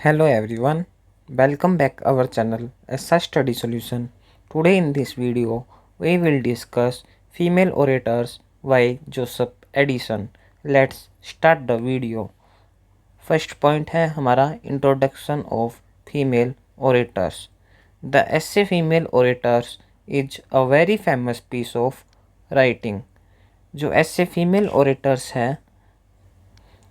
Hello everyone, welcome back our channel SR Study Solution. Today in this video we will discuss female orators by Joseph Edison. Let's start the video. First point है हमारा introduction of female orators. The essay Female Orators is a very famous piece of writing. जो essay Female Orators है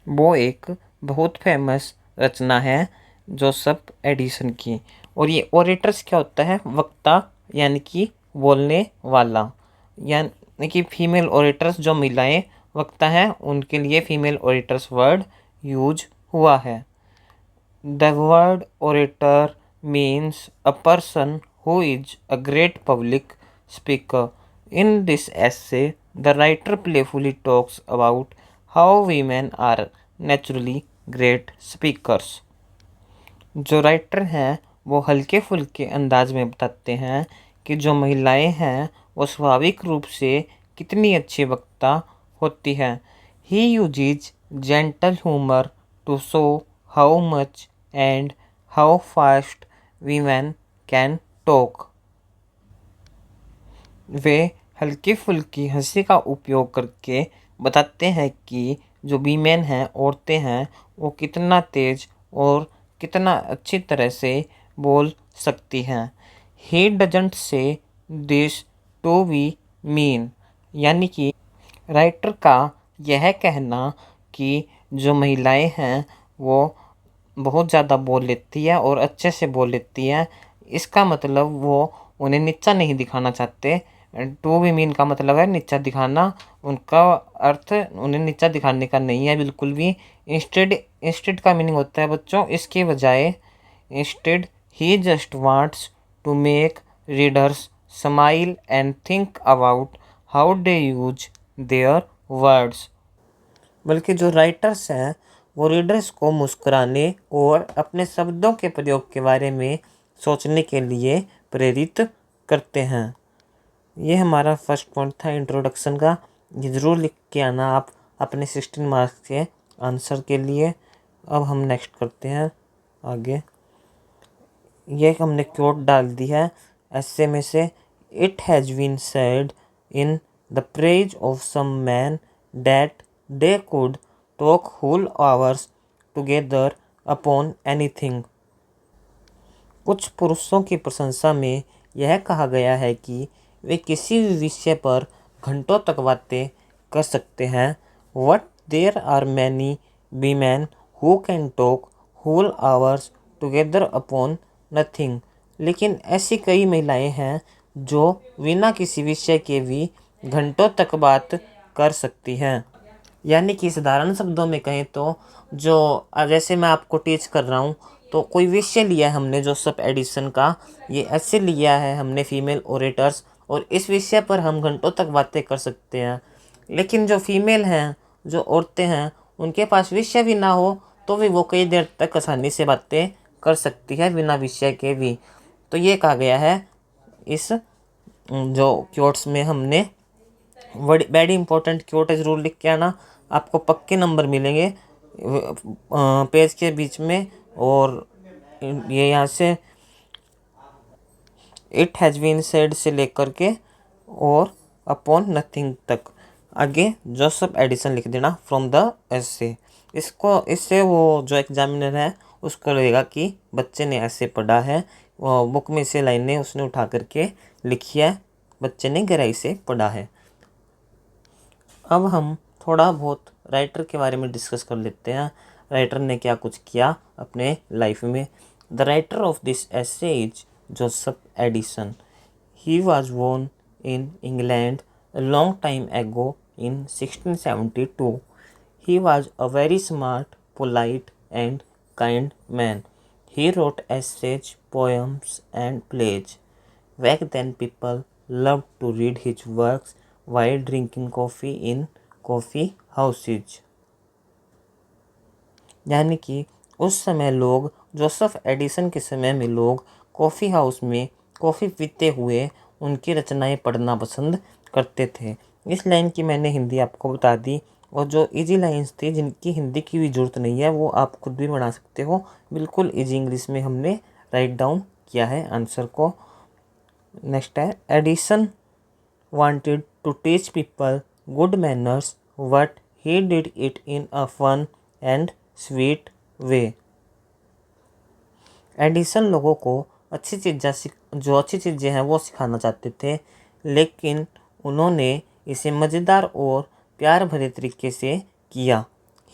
वो एक बहुत famous रचना है Joseph Edison की। और ये ओरेटर्स क्या होता है? वक्ता यानी कि बोलने वाला, यानी कि फीमेल ओरेटर्स जो महिलाएं वक्ता हैं उनके लिए फीमेल ओरेटर्स वर्ड यूज हुआ है। The word orator means a person who is a great public speaker. In this essay, the writer playfully talks about how women are naturally great speakers. जो writer हैं वो हल्के फुल्के अंदाज में बताते हैं कि जो महिलाएं हैं वो स्वाभाविक रूप से कितनी अच्छी वक्ता होती हैं। He uses gentle humour to show how much and how fast women can talk. वे हल्की फुल्की हंसी का उपयोग करके बताते हैं कि जो वीमेन हैं, औरतें हैं, वो कितना तेज और कितना अच्छी तरह से बोल सकती हैं। He doesn't say this to be mean, यानी कि राइटर का यह कहना कि जो महिलाएं हैं वो बहुत ज़्यादा बोल लेती है और अच्छे से बोल लेती है, इसका मतलब वो उन्हें नीचा नहीं दिखाना चाहते। टू बी मीन का मतलब है नीचा दिखाना, उनका अर्थ उन्हें नीचा दिखाने का नहीं है बिल्कुल भी। इंस्टेड का मीनिंग होता है बच्चों इसके बजाय। Instead he just wants to make readers smile and think about how they use their words. बल्कि जो राइटर्स हैं वो रीडर्स को मुस्कुराने और अपने शब्दों के प्रयोग के बारे में सोचने के लिए प्रेरित करते हैं। ये हमारा फर्स्ट पॉइंट था इंट्रोडक्शन का। ये ज़रूर लिख के आना आप अपने 16 मार्क्स के आंसर के लिए। अब हम नेक्स्ट करते हैं आगे। ये हमने क्योट डाल दी है ऐसे में से। It has been said in the praise of some men that they could talk whole hours together upon anything. कुछ पुरुषों की प्रशंसा में यह कहा गया है कि वे किसी भी विषय पर घंटों तक बातें कर सकते हैं। But there are many women who can talk whole hours together upon nothing. लेकिन ऐसी कई महिलाएं हैं जो बिना किसी विषय के भी घंटों तक बात कर सकती हैं। यानी कि साधारण शब्दों में कहें तो जो जैसे मैं आपको टीच कर रहा हूँ तो कोई विषय लिया है हमने जोसेफ एडिसन का, ये ऐसे लिया है हमने फीमेल ओरेटर्स, और इस विषय पर हम घंटों तक बातें कर सकते हैं। लेकिन जो फीमेल हैं, जो औरतें हैं, उनके पास विषय भी ना हो तो भी वो कई देर तक आसानी से बातें कर सकती है बिना विषय के भी। तो ये कहा गया है इस जो क्योट्स में। हमने वेरी इंपॉर्टेंट क्योट है, ज़रूर लिख के आना, आपको पक्के नंबर मिलेंगे पेज के बीच में। और ये यहाँ से इट हैज़ बीन सेड से लेकर के और अपॉन नथिंग तक आगे जोसेफ एडिसन लिख देना फ्रॉम द एसे। इससे वो जो एग्जामिनर है उसको लगेगा कि बच्चे ने ऐसे पढ़ा है, बुक में से लाइनें उसने उठा करके लिखी है, बच्चे ने गहराई से पढ़ा है। अब हम थोड़ा बहुत राइटर के बारे में डिस्कस कर लेते हैं। राइटर ने क्या कुछ किया अपने लाइफ में। The writer of this essay is Joseph Addison. He was born in England a long time ago in 1672. He was a very smart, polite, and kind man. He wrote essays, poems, and plays. Back then, people loved to read his works while drinking coffee in coffee houses. यानी कि उस समय लोग, Joseph Addison के समय में लोग coffee house में कॉफ़ी पीते हुए उनकी रचनाएं पढ़ना पसंद करते थे। इस लाइन की मैंने हिंदी आपको बता दी। और जो इजी लाइंस थी जिनकी हिंदी की भी ज़रूरत नहीं है वो आप खुद भी बना सकते हो, बिल्कुल इजी इंग्लिश में हमने राइट डाउन किया है आंसर को। नेक्स्ट है, Edison wanted to teach people good manners, but he did it in a fun and sweet way. Edison लोगों को जो अच्छी चीज़ें हैं वो सिखाना चाहते थे, लेकिन उन्होंने इसे मज़ेदार और प्यार भरे तरीके से किया।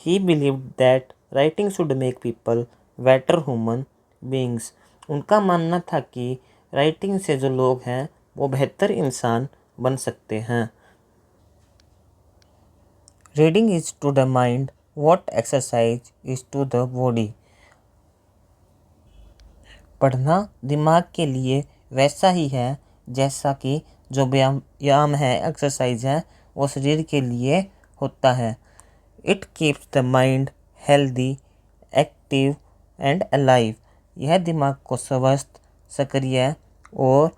He believed that writing should make people better human beings. उनका मानना था कि राइटिंग से जो लोग हैं वो बेहतर इंसान बन सकते हैं। Reading is to the mind what exercise is to the body. पढ़ना दिमाग के लिए वैसा ही है जैसा कि जो व्यायाम है, एक्सरसाइज है, वो शरीर के लिए होता है। It keeps the mind healthy, active and alive. यह दिमाग को स्वस्थ, सक्रिय और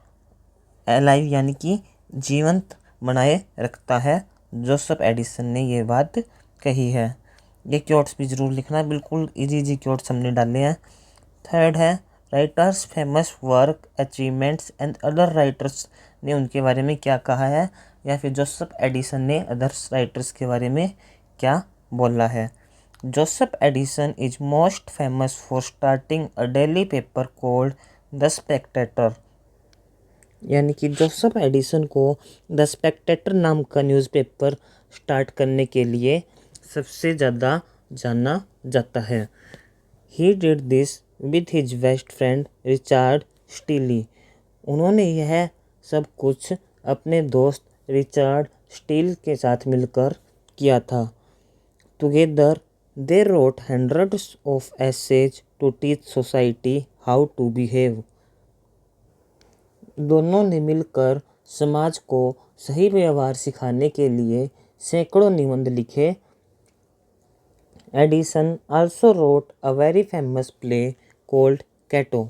अलाइव यानी कि जीवंत बनाए रखता है। जोसेफ एडिसन ने ये बात कही है। ये क्योट्स भी ज़रूर लिखना, बिल्कुल इजी क्योट्स हमने डाले हैं। थर्ड है, writers famous work achievements and other writers ने उनके बारे में क्या कहा है, या फिर जोसेफ एडिसन ने अदर्स राइटर्स के बारे में क्या बोला है। Joseph Edison is most famous for starting a daily paper called the Spectator. यानी कि जोसेफ एडिसन को द स्पेक्टेटर नाम का न्यूज़पेपर स्टार्ट करने के लिए सबसे ज़्यादा जाना जाता है। He did this with his best friend Richard steely. उन्होंने यह सब कुछ अपने दोस्त रिचार्ड स्टील के साथ मिलकर किया था। Together they wrote hundreds of essays to teach society how to behave. दोनों ने मिलकर समाज को सही व्यवहार सिखाने के लिए सैकड़ों निबंध लिखे। Addison also wrote a very famous play called Cato.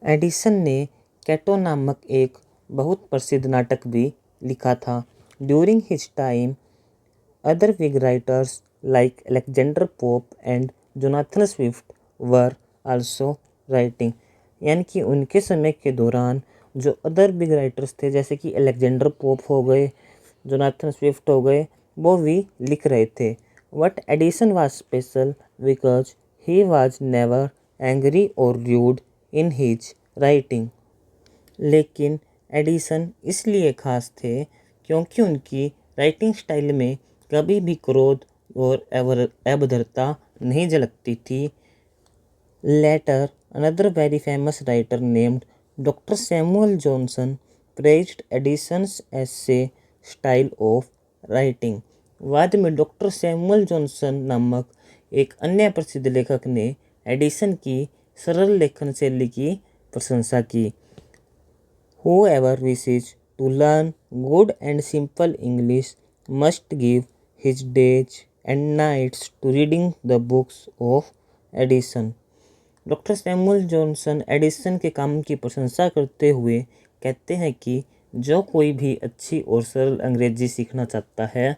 Addison ने कैटो नामक एक बहुत प्रसिद्ध नाटक भी लिखा था। During his time other big writers like Alexander pope and Jonathan Swift were also writing. यानी कि उनके समय के दौरान जो अदर बिग राइटर्स थे, जैसे कि अलेक्जेंडर पोप हो गए, जोनाथन स्विफ्ट हो गए, वो भी लिख रहे थे। But Edison was special because he was never angry और रूड इन हिज राइटिंग। लेकिन एडिसन इसलिए खास थे क्योंकि उनकी राइटिंग स्टाइल में कभी भी क्रोध और अभद्रता नहीं झलकती थी। Later another very famous writer named doctor Samuel Johnson praised Addison's essay style of writing. बाद में डॉक्टर सैमुअल जॉनसन नामक एक अन्य प्रसिद्ध लेखक ने एडिसन की सरल लेखन शैली की प्रशंसा की। Whoever wishes to learn good and simple English must give his days and nights to reading the books of Edison. Doctor Samuel Johnson Edison के काम की प्रशंसा करते हुए कहते हैं कि जो कोई भी अच्छी और सरल अंग्रेजी सीखना चाहता है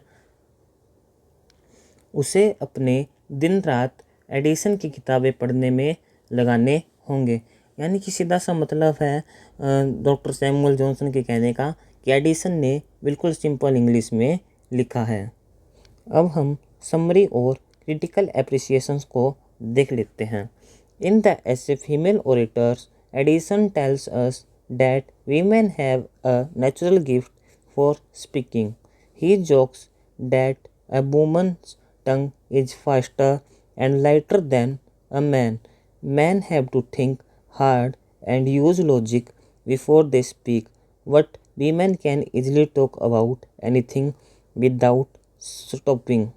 उसे अपने दिन रात एडिसन की किताबें पढ़ने में लगाने होंगे। यानी कि सीधा सा मतलब है डॉक्टर सैमुअल जॉनसन के कहने का कि एडिसन ने बिल्कुल सिंपल इंग्लिश में लिखा है। अब हम समरी और क्रिटिकल एप्रिसिएशंस को देख लेते हैं। In the essay female orators Edison tells us that women have a natural gift for speaking. He jokes that a women's tongue is faster and lighter than a man. Men have to think hard and use logic before they speak, but women can easily talk about anything without stopping.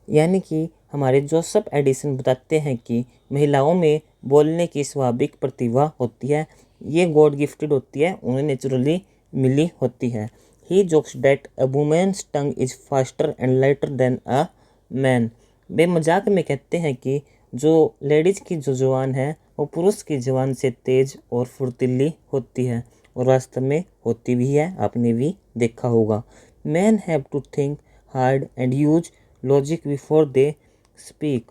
यानी कि हमारे Joseph Addison बताते हैं कि महिलाओं में बोलने की स्वाभाविक प्रतिभा होती है, ये गॉड गिफ्टेड होती है, उन्हें नेचुरली मिली होती है। He jokes that a women's tongue is faster and lighter than a man. वे मजाक में कहते हैं कि जो लेडीज़ की जो जुबान है वो पुरुष की जुबान से तेज़ और फुर्तीली होती है, और वास्तव में होती भी है, आपने भी देखा होगा। Men have to think hard and use logic before they speak.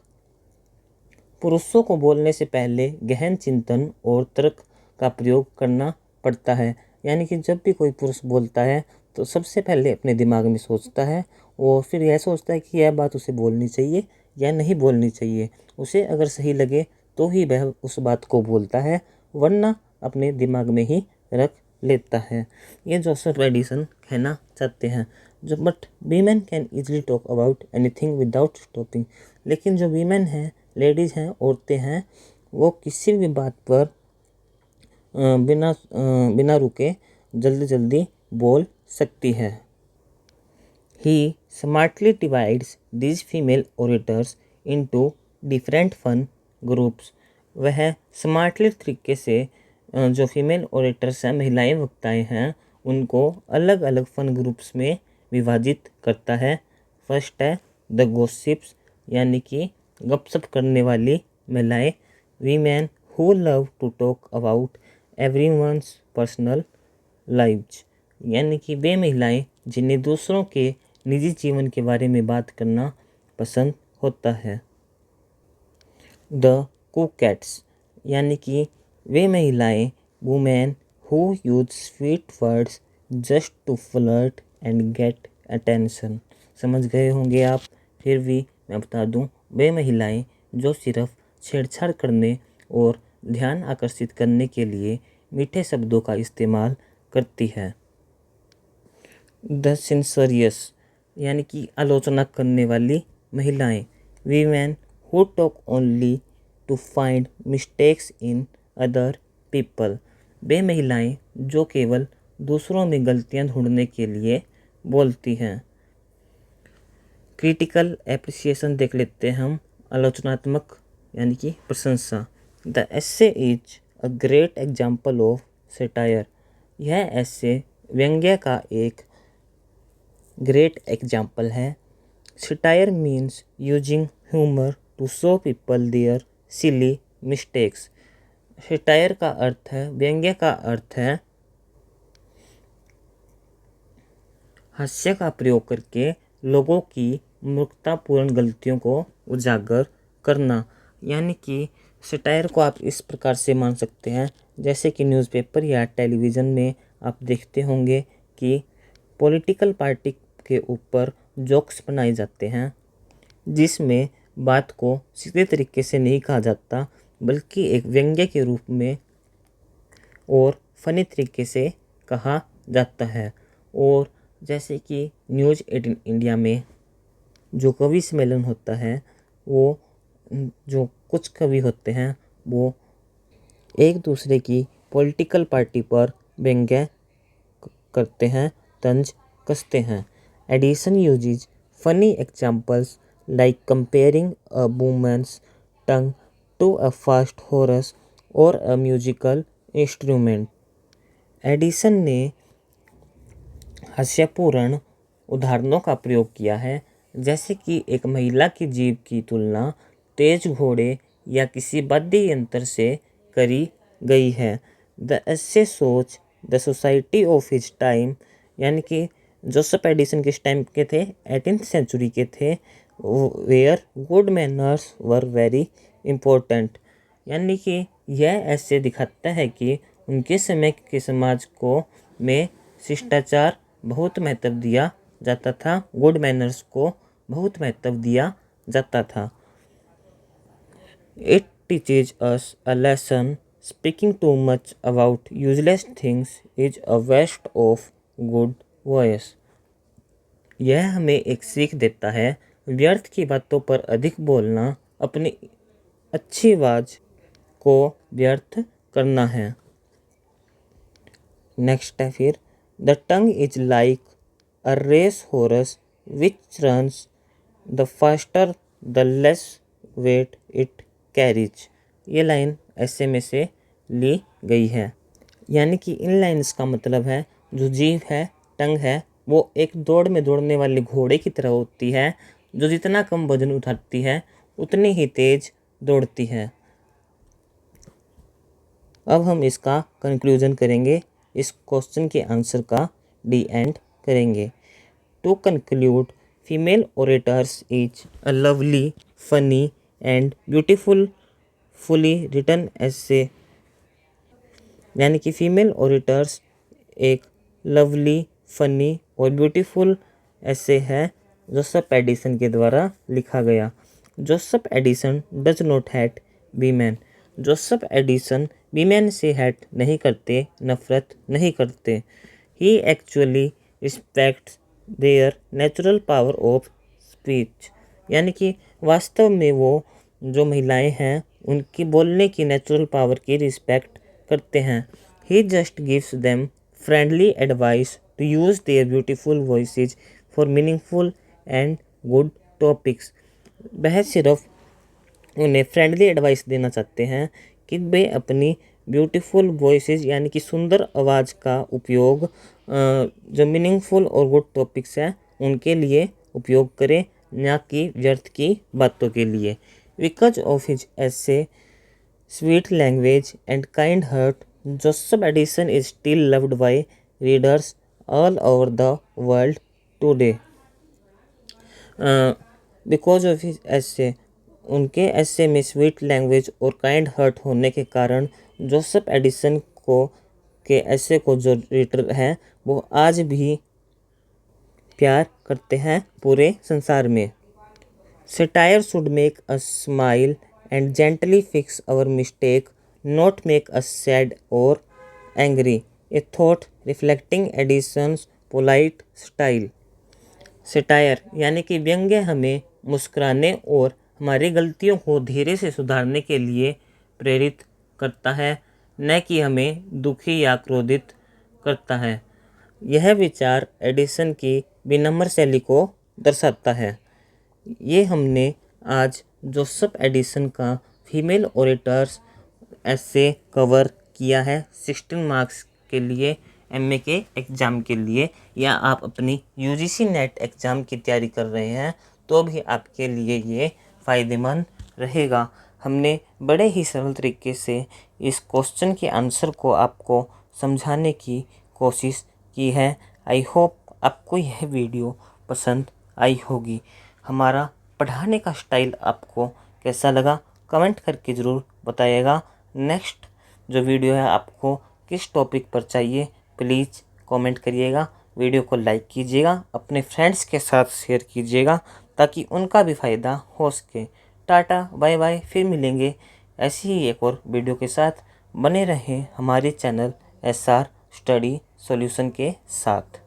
पुरुषों को बोलने से पहले गहन चिंतन और तर्क का प्रयोग करना पड़ता है। यानी कि जब भी कोई पुरुष बोलता है तो सबसे पहले अपने दिमाग में सोचता है और फिर यह सोचता है कि यह बात उसे बोलनी चाहिए या नहीं बोलनी चाहिए। उसे अगर सही लगे तो ही वह उस बात को बोलता है, वरना अपने दिमाग में ही रख लेता है। ये जोसेफ एडिसन कहना चाहते हैं। जो but women can easily talk about anything without stopping. लेकिन जो वीमेन हैं, लेडीज़ हैं, औरतें हैं, वो किसी भी बात पर बिना रुके जल्दी जल्दी बोल सकती है। He smartly divides these female orators into different fun groups। वह स्मार्टली तरीके से जो फीमेल ओरेटर्स हैं, महिलाएं वक्ताएं हैं, उनको अलग अलग फन ग्रुप्स में विभाजित करता है। फर्स्ट है द गॉसिप्स, यानी कि गपशप करने वाली महिलाएं। Women who love to talk about everyone's personal lives, यानी कि वे महिलाएं जिन्हें दूसरों के निजी जीवन के बारे में बात करना पसंद होता है। द कोकेट्स, यानी कि वे महिलाएं women who use sweet words just to flirt and get attention. समझ गए होंगे आप, फिर भी मैं बता दूं, वे महिलाएं जो सिर्फ छेड़छाड़ करने और ध्यान आकर्षित करने के लिए मीठे शब्दों का इस्तेमाल करती है। द सेंसरियस, यानी कि आलोचना करने वाली महिलाएं। Women who talk only to find mistakes in other people. वे महिलाएं जो केवल दूसरों में गलतियां ढूंढने के लिए बोलती हैं। क्रिटिकल एप्रिसिएशन देख लेते हैं हम, आलोचनात्मक यानी कि प्रशंसा। The essay is a great example of satire. यह ऐसे व्यंग्य का एक ग्रेट एग्जाम्पल है। Satire means using humour to show people their silly mistakes. Satire का अर्थ है, व्यंग्य का अर्थ है हास्य का प्रयोग करके लोगों की मूर्खतापूर्ण गलतियों को उजागर करना। यानी कि सेटायर को आप इस प्रकार से मान सकते हैं, जैसे कि न्यूज़पेपर या टेलीविज़न में आप देखते होंगे कि पॉलिटिकल पार्टी के ऊपर जोक्स बनाए जाते हैं, जिसमें बात को सीधे तरीके से नहीं कहा जाता, बल्कि एक व्यंग्य के रूप में और फनी तरीके से कहा जाता है। और जैसे कि न्यूज़ 18 इंडिया में जो कवि सम्मेलन होता है, वो जो कुछ कवि होते हैं वो एक दूसरे की पॉलिटिकल पार्टी पर व्यंग्य करते हैं, तंज कसते हैं। Addison uses funny examples like comparing a woman's tongue to a fast horse और अ म्यूजिकल इंस्ट्रूमेंट। एडिसन ने हास्यपूर्ण उदाहरणों का प्रयोग किया है, जैसे कि एक महिला की जीभ की तुलना तेज घोड़े या किसी वाद्य यंत्र से करी गई है। द एसे सोच the society of his time, यानी कि जोसेफ एडिसन किस टाइम के थे, 18th सेंचुरी के थे, where good manners were very important. यानी कि यह ऐसे दिखाता है कि उनके समय के समाज को में शिष्टाचार बहुत महत्व दिया जाता था, गुड मैनर्स को बहुत महत्व दिया जाता था। It teaches us a lesson, speaking too much about useless things is a waste of good voice. यह हमें एक सीख देता है, व्यर्थ की बातों पर अधिक बोलना अपनी अच्छी आवाज़ को व्यर्थ करना है। नेक्स्ट है फिर, the tongue is like a race horse which runs the faster the less weight it carries. ये लाइन ऐसे में से ली गई है। यानी कि इन लाइन्स का मतलब है, जो जीभ है, टंग है, वो एक दौड़ में दौड़ने वाले घोड़े की तरह होती है, जो जितना कम वजन उठाती है उतनी ही तेज दौड़ती है। अब हम इसका कंक्लूजन करेंगे, इस क्वेश्चन के आंसर का डी एंड करेंगे। To conclude, female orators is a lovely, funny and beautiful fully written essay. यानी कि फीमेल ओरेटर्स एक लवली, फनी और ब्यूटीफुल ऐसे है जोसेफ एडिसन के द्वारा लिखा गया। Joseph Addison does not hate women. Joseph Addison women से हेट नहीं करते, नफरत नहीं करते। He actually respects their natural power of speech. यानी कि वास्तव में वो जो महिलाएं हैं उनकी बोलने की नेचुरल पावर की रिस्पेक्ट करते हैं। He just gives them friendly advice to use their beautiful voices for meaningful and good topics. वह सिर्फ उन्हें फ्रेंडली एडवाइस देना चाहते हैं कि वे अपनी ब्यूटीफुल वॉइसेस यानी कि सुंदर आवाज़ का उपयोग जो मीनिंगफुल और गुड टॉपिक्स हैं उनके लिए उपयोग करें, ना कि व्यर्थ की बातों के लिए। बिकॉज ऑफ हिज ऐसे sweet language and kind heart, Joseph Addison is still loved by readers all over the world today. Because of his ऐसे, उनके ऐसे में स्वीट लैंग्वेज और काइंड हार्ट होने के कारण जोसेफ एडिसन को के ऐसे को जो रीडर हैं वो आज भी प्यार करते हैं पूरे संसार में। Satire should make us smile and gently fix our mistake, not make us sad or angry. A thought reflecting Edison's polite style. Satire यानी कि व्यंग्य हमें मुस्कुराने और हमारी गलतियों को धीरे से सुधारने के लिए प्रेरित करता है, न कि हमें दुखी या क्रोधित करता है। यह विचार एडिसन की विनम्र शैली को दर्शाता है। ये हमने आज जोसेफ एडिसन का फीमेल ओरेटर्स ऐसे कवर किया है 16 मार्क्स के लिए, एमए के एग्ज़ाम के लिए, या आप अपनी यूजीसी नेट एग्ज़ाम की तैयारी कर रहे हैं तो भी आपके लिए ये फ़ायदेमंद रहेगा। हमने बड़े ही सरल तरीके से इस क्वेश्चन के आंसर को आपको समझाने की कोशिश की है। आई होप आपको यह वीडियो पसंद आई होगी। हमारा पढ़ाने का स्टाइल आपको कैसा लगा कमेंट करके ज़रूर बताइएगा। नेक्स्ट जो वीडियो है आपको किस टॉपिक पर चाहिए प्लीज़ कमेंट करिएगा। वीडियो को लाइक कीजिएगा, अपने फ्रेंड्स के साथ शेयर कीजिएगा ताकि उनका भी फ़ायदा हो सके। टाटा बाय बाय, फिर मिलेंगे ऐसी ही एक और वीडियो के साथ। बने रहें हमारे चैनल SR स्टडी सॉल्यूशन के साथ।